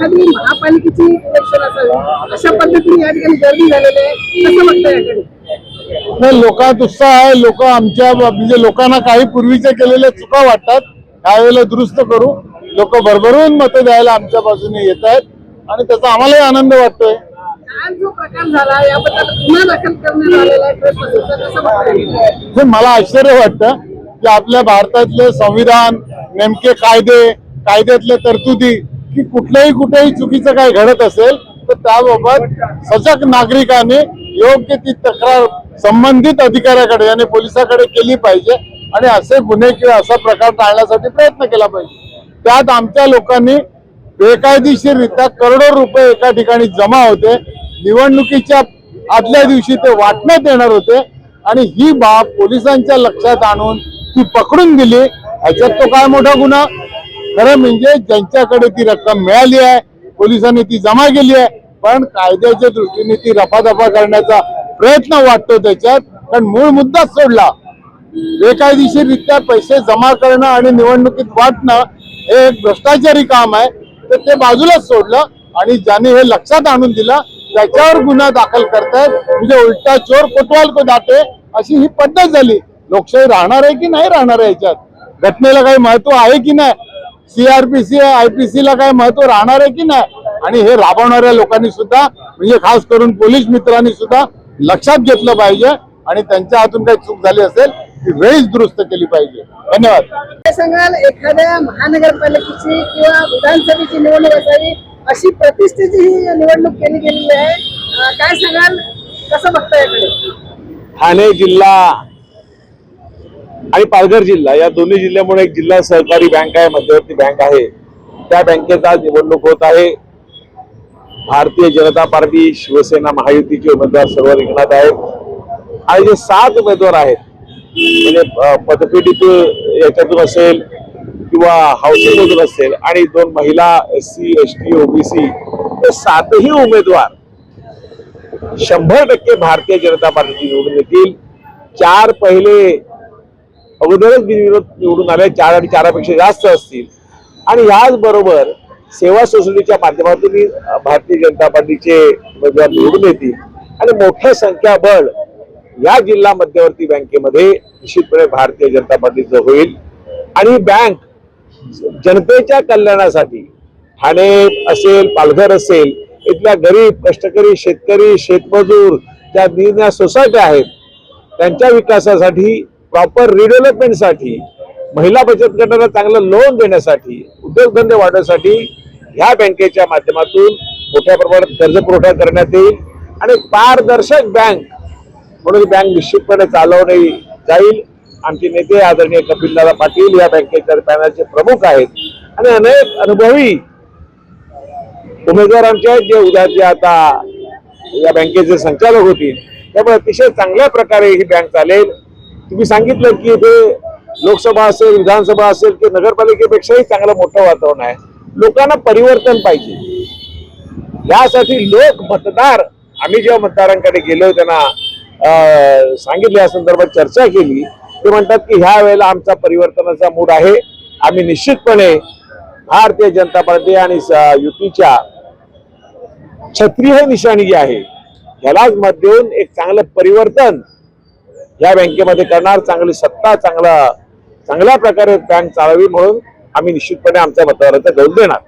एखादी महापालिकेची इलेक्शन असावी अशा पद्धतीने या ठिकाणी गर्दी झालेली आहे, कसं वाटतं याकडे? नाही, लोकांत उत्साह आहे. लोक आमच्या म्हणजे लोकांना काही पूर्वीचे केलेल्या चुका वाटतात, त्यावेळेला दुरुस्त करू. लोक भरभरून मतं द्यायला आमच्या बाजूने येत आहेत आणि त्याचा आम्हालाही आनंद वाटतोय. काल जो प्रकार झाला याबद्दल गुन्हा दाखल करण्यात आलेला आहे ट्रेसपासिंगचा, कसं वाटतं? मला आश्चर्य वाटतं की आपल्या भारतातले संविधान, नेमके कायद्यातल्या तरतुदी की कुठेही चुकीचं काही घडत असेल तर त्याबाबत सजग नागरिकांनी योग्य ती तक्रार संबंधित अधिकाऱ्याकडे यानी पोलिसांकडे केली पाहिजे आणि असे गुन्हे किंवा असा प्रकार टाळण्यासाठी प्रयत्न केला पाहिजे. त्यात आमच्या लोकांनी बेकायदेशीररित्या करोडो रुपये एका ठिकाणी जमा होते, निवडणुकीच्या आदल्या दिवशी ते वाटण्यात येणार होते आणि ही बाब पोलिसांच्या लक्षात आणून ती पकडून दिली. याच्यात तो काय मोठा गुन्हा? खरं म्हणजे ज्यांच्याकडे ती रक्कम मिळाली आहे, पोलिसांनी ती जमा केली आहे, पण कायद्याच्या दृष्टीने ती रफादफा करण्याचा प्रयत्न वाटतो त्याच्यात. कारण मूळ मुद्दाच सोडला. बेकायदेशीररित्या पैसे जमा करणं आणि निवडणुकीत वाटणं हे एक भ्रष्टाचारी काम आहे, तर ते बाजूलाच सोडलं आणि ज्यांनी हे लक्षात आणून दिलं त्याच्यावर गुन्हा दाखल करतायत. म्हणजे उलटा चोर कोतवाल को दाते अशी ही पद्धत झाली. लोकशाही राहणार आहे की नाही राहणार आहे? याच्यात घटनेला काही महत्व आहे की नाही? CRPC IPC ला काही महत्व राहणार आहे की नाही? आणि हे राबवणाऱ्या लोकांनी सुद्धा म्हणजे खास करून पोलीस मित्रांनी सुद्धा लक्षात घेतलं पाहिजे आणि त्यांच्या हातून काही चूक झाली असेल ती वेळीच दुरुस्त केली पाहिजे. धन्यवाद. काय सांगाल, एखाद्या महानगरपालिकेची किंवा विधानसभेची निवडणूक असावी अशी प्रतिष्ठेची ही निवडणूक केली गेलेली आहे, काय सांगाल, कसं बघता याकडे? ठाणे जिल्हा आणि पालघर जिल्हा या दोन्ही जिल्ह्यामुळे एक जिल्हा सहकारी बँक आहे, मध्यवर्ती बँक आहे, त्या बँकेचा निवडणूक होत आहे. भारतीय जनता पार्टी, शिवसेना, महायुतीचे उमेदवार सर्व रिंगणात आहेत आणि जे 7 उमेदवार आहेत म्हणजे पतपेढीत याच्यातून असेल किंवा हाऊसिंग मधून असेल आणि 2 महिला SC ST OBC हे 7ही उमेदवार 100% भारतीय जनता पार्टीची निवडून येतील. 4 पहिले अगोदरच बिनविरोध निवडून आले, 4 आणि 4पेक्षा जास्त असतील आणि याचबरोबर सेवा सोसायटीच्या माध्यमातून भारतीय जनता पार्टीचे उमेदवार निवडून येतील आणि मोठ्या संख्याबळ या जिल्हा मध्यवर्ती बँकेमध्ये निश्चितपणे भारतीय जनता पार्टीचं होईल. आणि बँक जनतेच्या कल्याणासाठी ठाणे असेल, पालघर असेल, इथल्या गरीब कष्टकरी शेतकरी, शेतमजूर, त्या निर्णय सोसायट्या आहेत त्यांच्या विकासासाठी, प्रॉपर रिडेव्हलपमेंटसाठी, महिला बचत गटांना चांगलं लोन देण्यासाठी, उद्योगधंदे वाढवण्यासाठी ह्या बँकेच्या माध्यमातून मोठ्या प्रमाणात कर्ज पुरवठा करण्यात येईल आणि पारदर्शक बँक म्हणून बँक निश्चितपणे चालवली जाईल. आमचे नेते आदरणीय कपिलदादा पाटील या बँकेच्या पॅनलचे प्रमुख आहेत आणि अनेक अनुभवी उमेदवार आमचे आहेत जे उद्याचे आता या बँकेचे संचालक होतील. त्यामुळे अतिशय चांगल्या प्रकारे ही बँक चालेल. तुम्ही सांगितलं की इथे लोकसभा असेल, विधानसभा असेल की नगरपालिकेपेक्षाही चांगलं मोठं वातावरण आहे. लोकांना परिवर्तन पाहिजे, यासाठी लोक मतदार, आम्ही जेव्हा मतदारांकडे गेलो त्यांना सांगितलं, या संदर्भात चर्चा केली, ते म्हणतात की ह्या वेळेला आमचा परिवर्तनाचा मूड आहे. आम्ही निश्चितपणे भारतीय जनता पार्टी आणि युतीच्या क्षत्रिय निशाणी जी आहे ह्यालाच मत देऊन एक चांगलं परिवर्तन या बँकेमध्ये करणार, चांगली सत्ता, चांगल्या प्रकारे बँक चालवी म्हणून आम्ही निश्चितपणे आमच्या मतदाराचा कौल देणार.